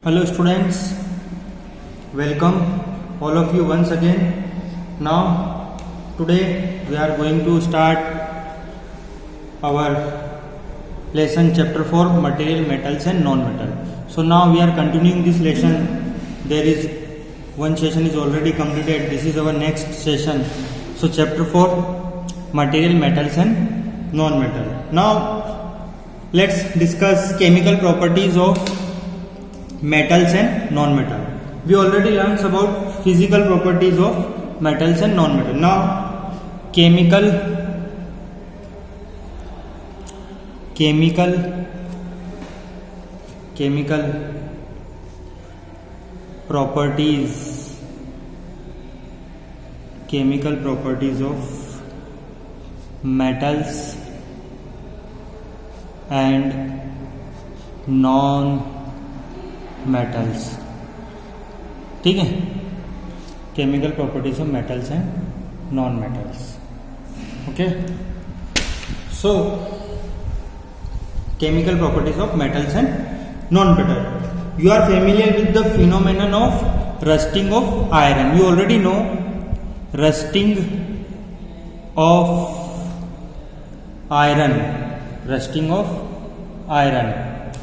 Hello students, welcome all of you once again. Now today we are going to start our lesson chapter 4 material, metals and non-metal. So now we are continuing this lesson. There is one session is already completed. This is our next session. So chapter 4 material, metals and non-metal. Now let's discuss chemical properties of metals and non-metal. We already learned about physical properties of metals and non-metal. Now chemical properties of metals and non-metals. ठीक है, chemical properties of metals and non metals. Okay, so chemical properties of metals and non metal. You are familiar with the phenomenon of rusting of iron. You already know rusting of iron.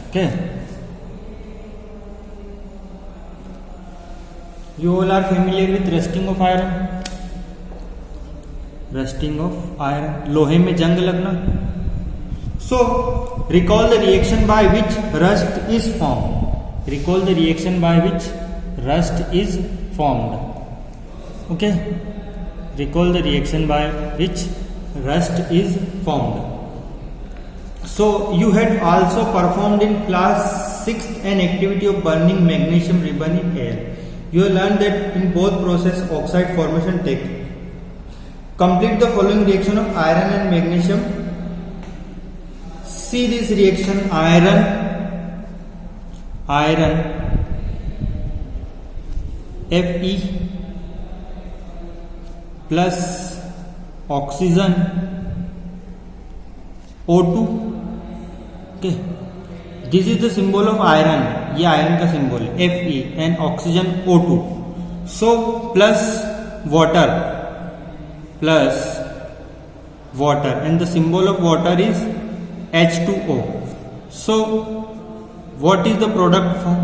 Okay. You all are familiar with rusting of iron. लोहे में जंग लगना. So recall the reaction by which rust is formed. Okay, recall the reaction by which rust is formed. So you had also performed in class 6th an activity of burning magnesium ribbon in air. You have learned that in both process oxide formation take. Complete the following reaction of iron and magnesium. See this reaction: iron Fe plus oxygen O2. Okay, this is the symbol of iron. ये iron का symbol है Fe and oxygen O2. So plus water and the symbol of water is H2O. So what is the product form?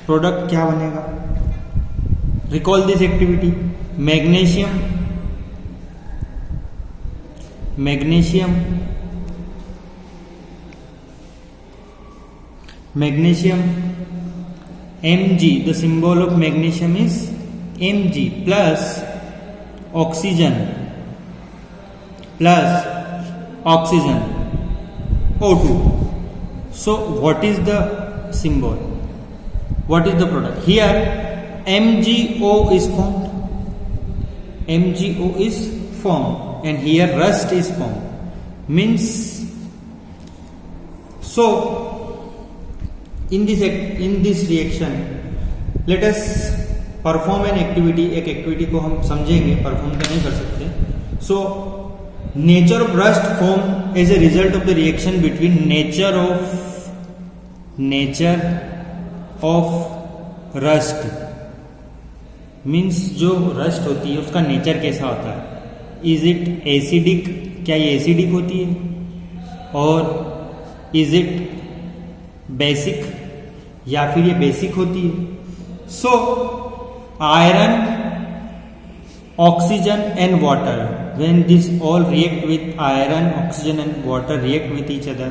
Product क्या बनेगा? Recall this activity. Magnesium Mg, the symbol of magnesium is Mg, plus oxygen O2. So what is the symbol? What is the product? Here MgO is formed and here rust is formed. Means, so in this reaction let us perform an activity. एक activity को हम समझेंगे, perform तो नहीं कर सकते. So nature of rust form as a result of the reaction between nature of rust. Means जो rust होती है उसका नेचर कैसा होता है? Is it acidic? क्या ये एसिडिक होती है? और इज इट बेसिक? या फिर ये बेसिक होती है? So iron, oxygen and water, when this all react with iron, oxygen and water react with each other,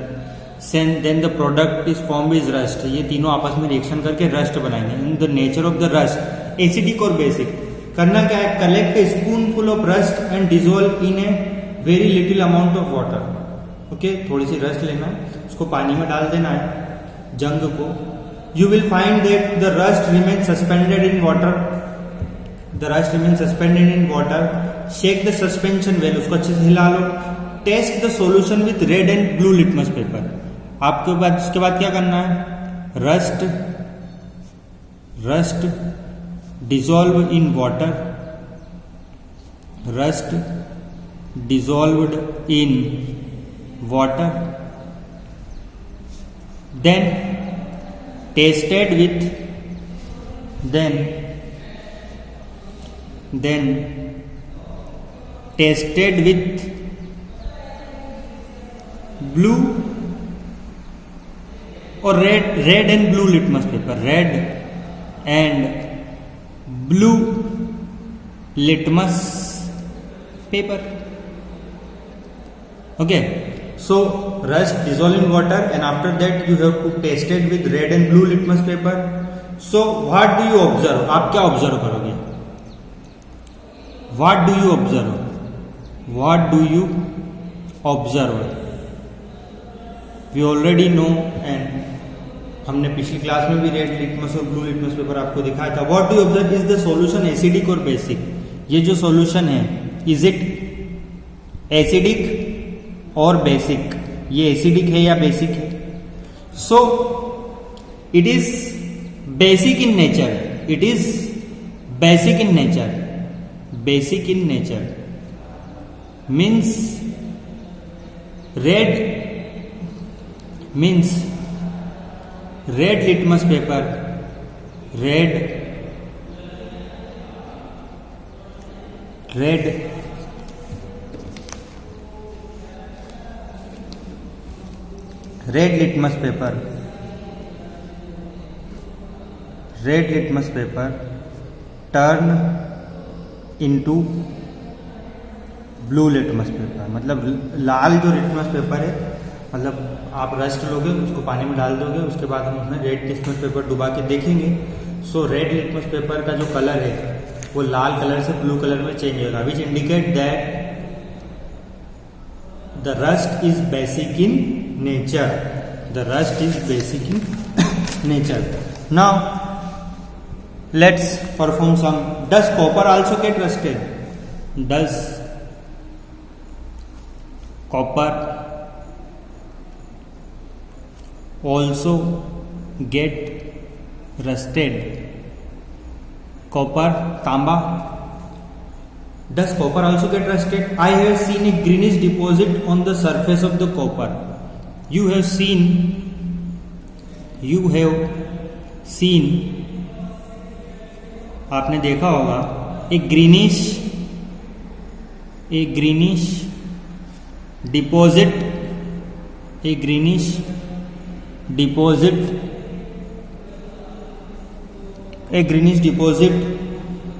then the product is form is rust. ये तीनों आपस में रिएक्शन करके रस्ट बनाएंगे. In the nature of the rust, acidic और basic. करना क्या है? Collect a spoonful of rust and dissolve in a very little amount of water. Okay, थोड़ी सी रस्ट लेना है, उसको पानी में डाल देना है, जंग को. You will find that the rust remains suspended in water. Shake the suspension well. उसको अच्छे से हिला लो. Test the solution with red and blue litmus paper. आपके बाद उसके बाद क्या करना है? Rust dissolved in water. Then tested with then tested with blue or red and blue litmus paper, red and blue litmus paper. Okay, so rust dissolve in water and after that you have to test it with red and blue litmus paper. So what do you observe? आप क्या observe करोगे? What do you observe? What do you observe? We already know and हमने पिछली class में भी red litmus और blue litmus paper आपको दिखाया था. What do you observe? Is the solution acidic or basic? ये जो सॉल्यूशन है, is it acidic और बेसिक? ये एसिडिक है या बेसिक है? So it is basic in nature. It is basic in nature. Basic in nature means red litmus paper, red litmus paper turn into blue litmus paper. मतलब लाल जो litmus paper है, मतलब आप rust लोगे, उसको पानी में डाल दोगे, उसके बाद हम उसमें रेड लिटमस पेपर डुबा के देखेंगे. सो रेड लिटमस पेपर का जो कलर है वो लाल कलर से ब्लू कलर में चेंज होगा, which indicate that the rust is basic in nature. The rust is basic in nature. Now let's perform some. Does copper also get rusted? Does copper also get rusted? Copper, तांबा. Does copper also get rusted? I have seen a greenish deposit on the surface of the copper. You have seen आपने देखा होगा एक greenish deposit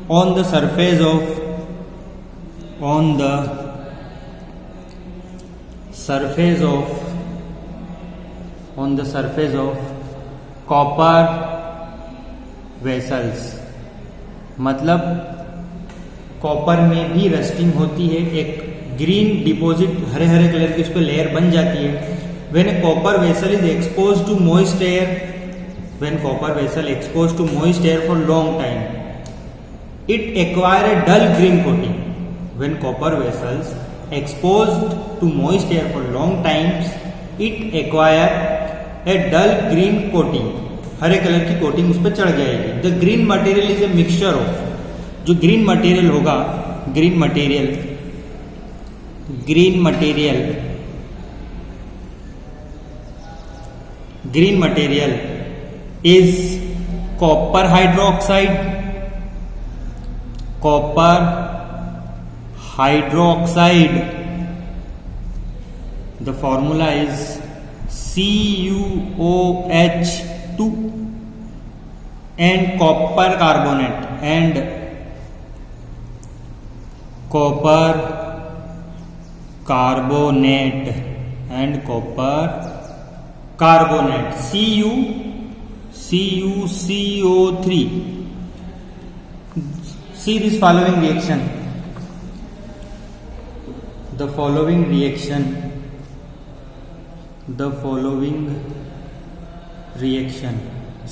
on the surface of copper vessels. मतलब copper में भी rusting होती है. एक ग्रीन डिपॉजिट हरे हरे कलर की उस पर लेयर बन जाती है. When a copper vessel is expose to moist air, for long time, it acquire a dull green coating. When copper vessels exposed to moist air for long times, it acquire a dull green coating. Hare colour की coating उस पर चढ़ जाएगी. The green material is a mixture of, जो green material होगा, green material is copper hydroxide. The formula is CuOH2 and copper carbonate CuCO3. See this following reaction. The following reaction.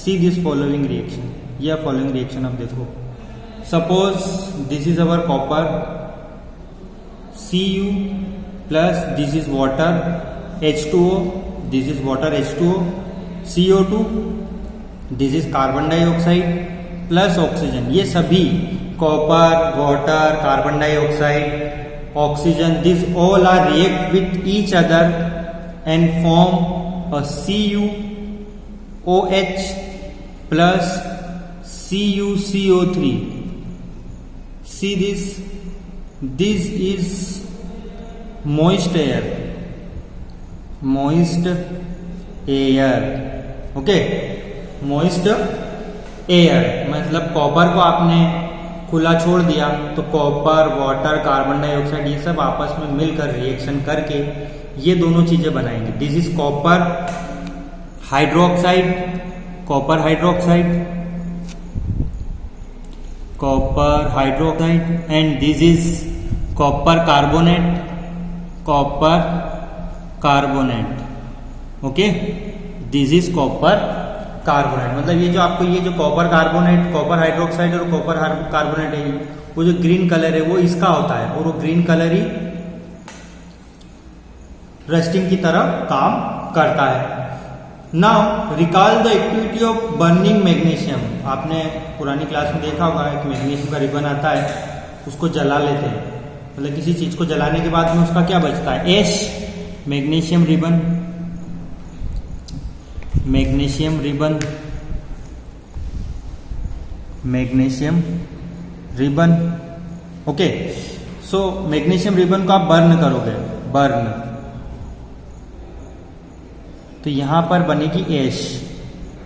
See this following reaction. यह following reaction अब देखो. Suppose this is our copper, Cu plus this is water H2O, this is water H2O, CO2, this is carbon dioxide plus oxygen. ये सभी copper, water, carbon dioxide, oxygen, these all are react with each other and form a CuOH plus CuCO3. See this, this is moist air, moist air. Okay, moist air मतलब copper को आपने खुला छोड़ दिया तो copper, water, carbon dioxide ये सब आपस में मिलकर रिएक्शन करके ये दोनों चीजें बनाएंगे. This is copper hydroxide, copper hydroxide, copper hydroxide, and this is copper carbonate, copper carbonate. Okay, this is copper carbonate. मतलब ये जो आपको ये जो कॉपर कार्बोनेट, कॉपर हाइड्रोक्साइड और कॉपर कार्बोनेट है, वो जो ग्रीन कलर है वो इसका होता है, और वो ग्रीन कलर ही रस्टिंग की तरह काम करता है. Now recall the activity of burning magnesium. आपने पुरानी क्लास में देखा होगा, एक मैग्नीशियम का रिबन आता है, उसको जला लेते हैं. मतलब किसी चीज को जलाने के बाद में उसका क्या बचता है? Ash. Magnesium ribbon, magnesium ribbon, magnesium ribbon. Okay, so magnesium ribbon को आप बर्न करोगे, बर्न, तो यहां पर बनेगी ऐश,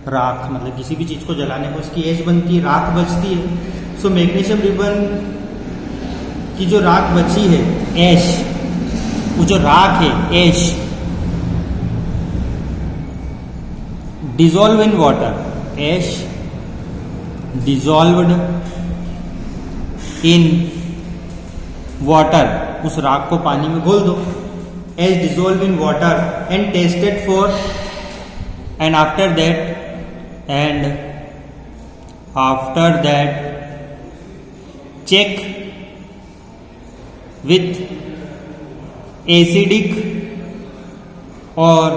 राख. मतलब किसी भी चीज को जलाने पर उसकी ऐश बनती है, राख बचती है. सो मैग्नीशियम रिबन की जो राख बची है, ऐश, वो जो राख है, ash, dissolve in water. Ash dissolved in water. उस राख को पानी में घोल दो. As dissolved in water and tested for, and after that check with acidic or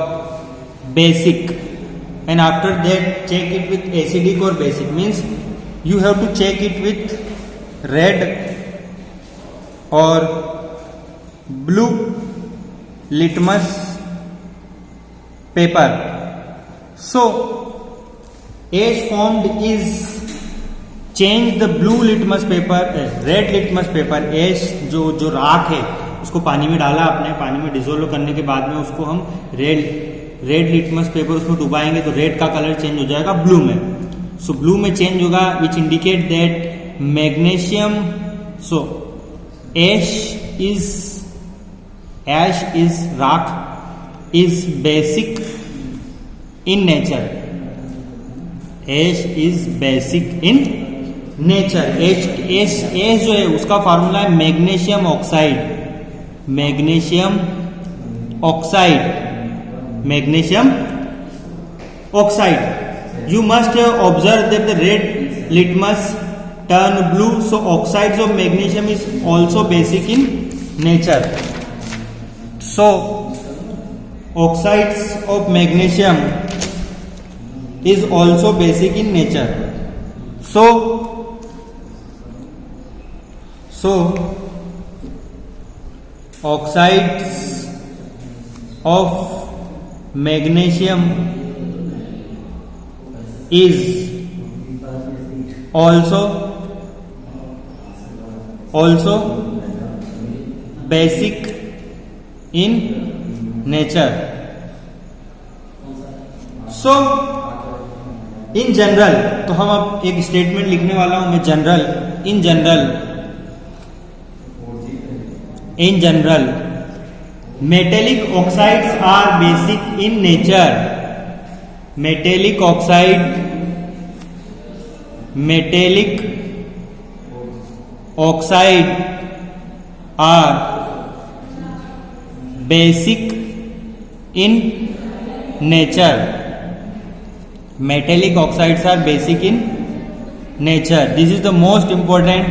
basic, and after that check it with acidic or basic. Means you have to check it with red or blue litmus paper. So ash formed is change the blue litmus paper, red litmus paper. ash जो राख है उसको पानी में डाला आपने, पानी में डिजोल्व करने के बाद में उसको हम रेड लिटमस पेपर उसमें डुबाएंगे तो रेड का कलर चेंज हो जाएगा ब्लू में. सो ब्लू में चेंज होगा, which indicate that magnesium. So ash is rock, is basic in nature. ash is basic in nature. ash जो है उसका फॉर्मूला है magnesium oxide, magnesium oxide, magnesium oxide. You must have observed that the red litmus turn blue. So oxides of magnesium is also basic in nature. So oxides of magnesium is also basic in nature. So oxides of magnesium is also basic in nature. So in general, तो हम अब एक statement लिखने वाला हूं मैं. in general metallic oxides are basic in nature. metallic oxide are basic in nature. Metallic oxides are basic in nature. This is the most important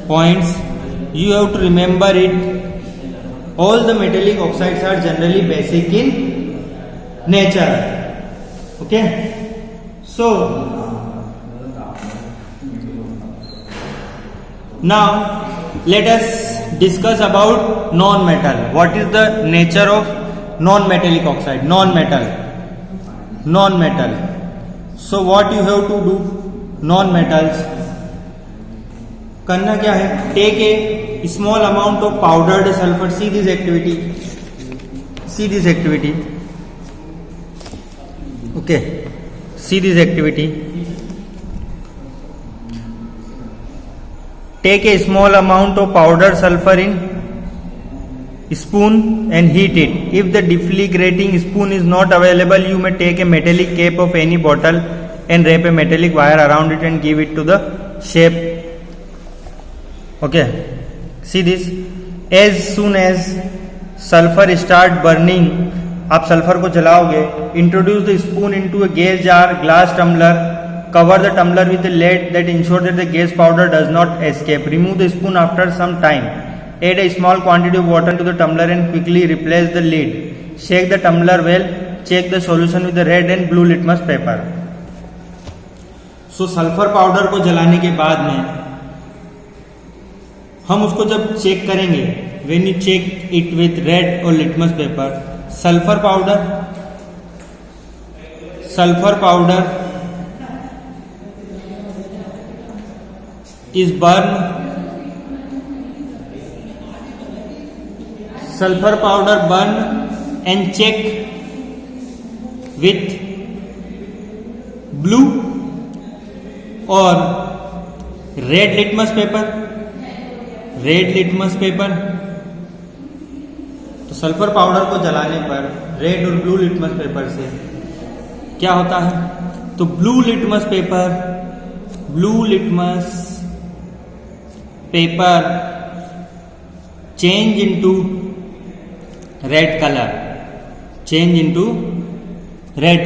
points. You have to remember it. All the metallic oxides are generally basic in nature. Okay. So now let us discuss about non-metal. What is the nature of non-metallic oxide? Non-metal. So what you have to do, non metals करना क्या है, take a small amount of powdered sulphur, see this activity, okay, see this activity, take a small amount of powdered sulfur in spoon and heat it. If the deflagrating spoon is not available, you may take a metallic cap of any bottle and wrap a metallic wire around it and give it to the shape. Okay, see this. As soon as sulfur start burning, आप sulphur को जलाओगे, introduce the spoon into a gas jar, glass tumbler. Cover the tumbler with a lead that ensures that the gas powder does not escape. Remove the spoon after some time. Add a small quantity of water to the tumbler and quickly replace the lid. Shake the tumbler well. Check the solution with the red and blue litmus paper. So sulphur powder को जलाने के बाद में हम उसको जब check करेंगे, when you check it with red or litmus paper, sulphur powder is burned, sulfur powder burned and check with blue or red litmus paper, तो सल्फर पाउडर को जलाने पर रेड और ब्लू लिटमस पेपर से क्या होता है, तो blue litmus paper change into red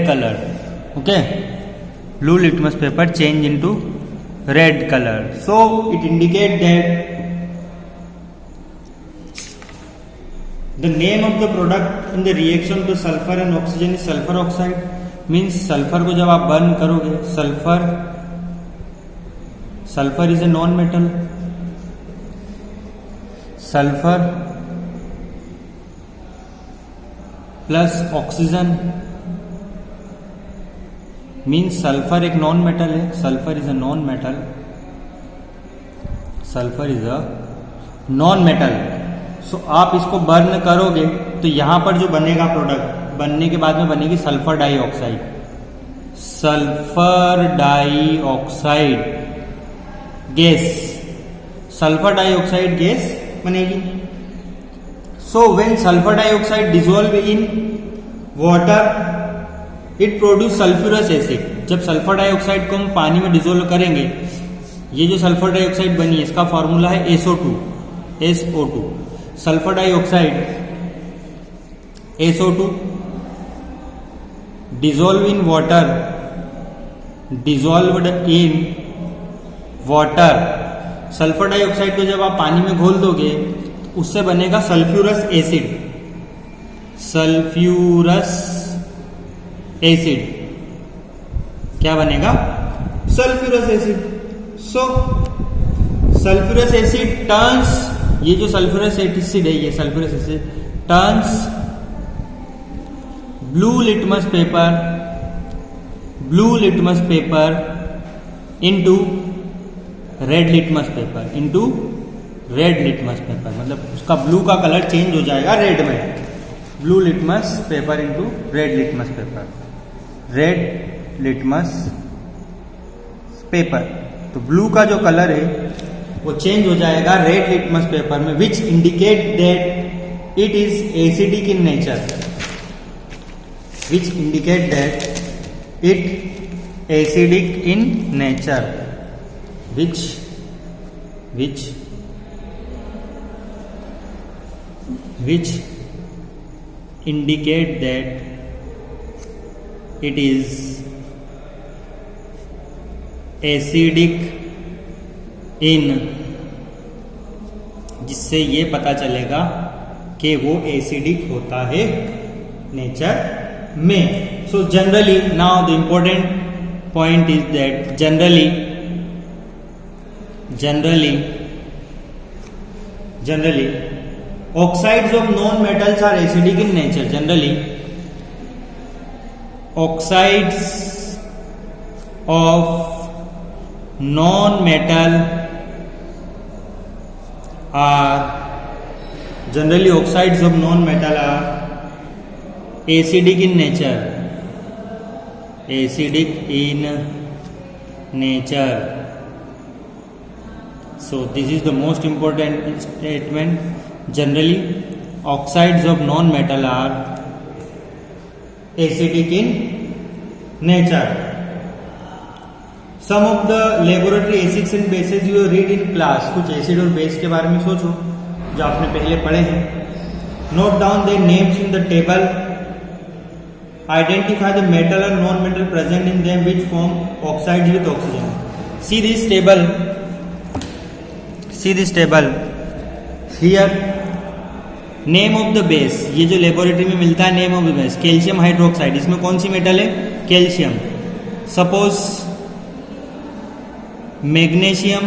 color, okay, blue litmus paper change into red color. So it indicates that the name of the product in the reaction of the sulfur and oxygen is sulfur oxide. Means sulphur को जब आप burn करोगे, sulphur is a non metal, sulphur plus oxygen means sulphur एक non metal है, sulphur is a non metal, so आप इसको burn करोगे तो यहां पर जो बनेगा प्रोडक्ट, बनने के बाद में बनेगी sulphur dioxide gas, sulphur dioxide gas बनेगी. So when sulphur dioxide dissolve in water it produce sulphurous acid. जब सल्फर डाइऑक्साइड को हम पानी में डिसॉल्व करेंगे, ये जो सल्फर डाइऑक्साइड बनी है इसका फॉर्मूला है SO2. Sulphur dioxide SO2 dissolved in water, sulphur dioxide को जब आप पानी में घोल दोगे उससे बनेगा सल्फ्यूरस एसिड. क्या बनेगा? Sulphurous acid. So sulphurous acid turns, ये जो सल्फ्यूरस एसिड है, ये sulphurous acid turns blue litmus paper into red litmus paper, मतलब उसका ब्लू का कलर चेंज हो जाएगा रेड में. Blue litmus paper into red litmus paper, तो ब्लू का जो कलर है वो चेंज हो जाएगा रेड लिटमस पेपर में, which indicate that it is acidic in nature, which indicate that it is acidic in, जिससे ये पता चलेगा कि वो एसिडिक होता है नेचर में. So generally now the important point is that generally oxides of non-metals are acidic in nature. Generally oxides of non-metal are generally oxides of non-metal are acidic in nature. Acidic in nature. So this is the most important statement. Generally oxides of non-metal are acidic in nature. Some of the laboratory acids and bases you read in class. कुछ acid और base के बारे में सोचो जो आपने पहले पढ़े हैं. Note down their names in the table. Identify the metal or non-metal present in them which form oxides with oxygen. See this table. See this table. Here name of the base. ये जो laboratory में मिलता है name of the base. Calcium hydroxide. इसमें कौन सी metal है? Calcium. Suppose magnesium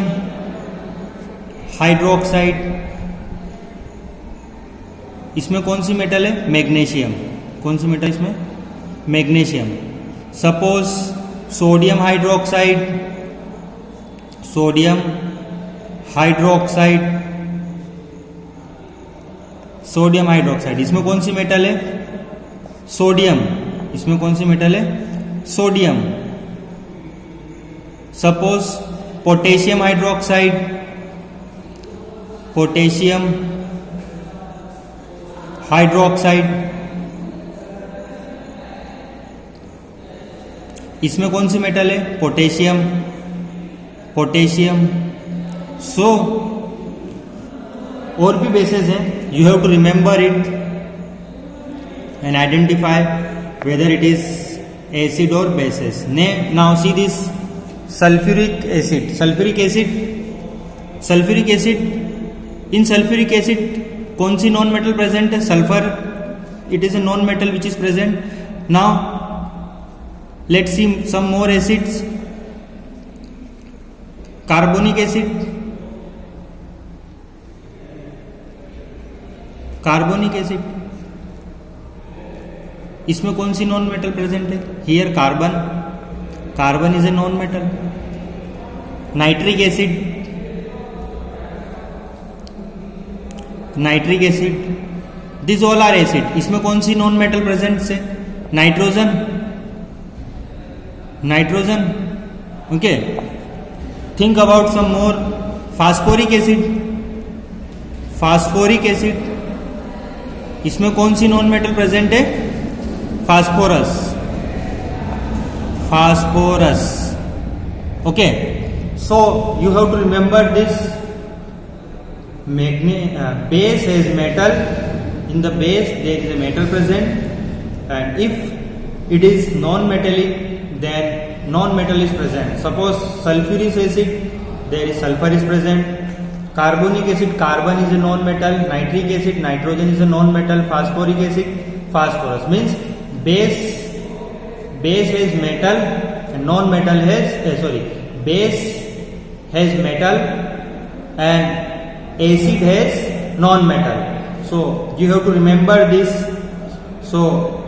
hydroxide. इसमें कौन सी मेटल है? मैग्नीशियम. कौन सी मेटल इसमें? Magnesium. Suppose sodium hydroxide. Sodium hydroxide. Sodium hydroxide. इसमें कौन सी मेटल है? सोडियम. इसमें कौन सी मेटल है? Sodium. Suppose potassium hydroxide. Potassium hydroxide. इसमें कौन सी मेटल है? पोटेशियम. पोटेशियम. सो और भी बेसेस हैं. You have to remember it and identify whether it is acid और bases. Now see this sulphuric acid. Sulphuric acid. Sulphuric acid. In sulphuric acid कौन सी non metal present है? Sulphur. It is a non metal which is present. Now let's see some more acids. Carbonic acid. Carbonic acid. इसमें कौन सी non metal present है? Here carbon. Carbon is a non metal. Nitric acid. Nitric acid. This all are acid. इसमें कौन सी non metal present है? Nitrogen. Nitrogen. Okay. Think about some more. Phosphoric acid. Phosphoric acid. इसमें कौन सी non metal present है? Phosphorus. Phosphorus. Okay. So you have to remember this. Base has metal. In the base there is a metal present, and if it is non-metallic then non-metal is present. Suppose sulfuric acid, there is sulfur is present. Carbonic acid, carbon is a non-metal. Nitric acid, nitrogen is a non-metal. Phosphoric acid, phosphorus. Means base has metal and non-metal has base has metal and acid has non-metal. So you have to remember this. So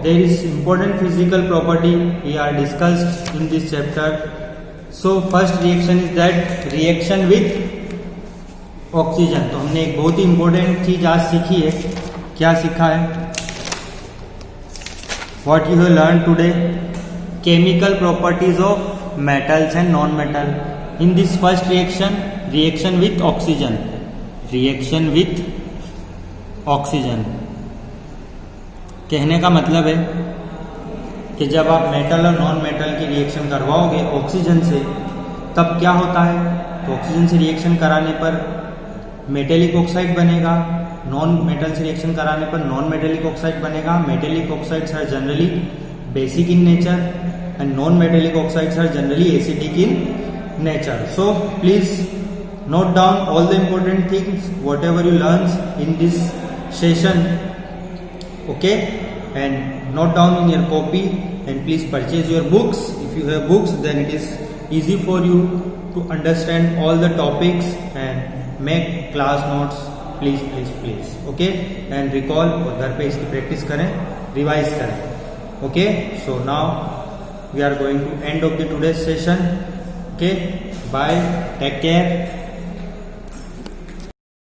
there is important physical property we are discussed in this chapter. So first reaction is that reaction with oxygen. तो हमने एक बहुत ही important चीज आज सीखी है. क्या सीखा है? What you have learned today? Chemical properties of metals and non-metal. In this first reaction, reaction with oxygen. Reaction with oxygen. कहने का मतलब है कि जब आप मेटल और नॉन मेटल की रिएक्शन करवाओगे ऑक्सीजन से तब क्या होता है? तो ऑक्सीजन से रिएक्शन कराने पर मेटेलिक ऑक्साइड बनेगा. नॉन मेटल से रिएक्शन कराने पर नॉन मेटेलिक ऑक्साइड बनेगा. Metallic oxides are generally basic in nature and non metallic oxides are generally acidic in nature. So please note down all the important things whatever you learn in this session. Okay, and note down in your copy and please purchase your books. If you have books then it is easy for you to understand all the topics and make class notes. Please. Okay, and recall और घर पे इसकी practice करें, revise करें. Okay, so now we are going to end of the today's session. Okay, bye, take care.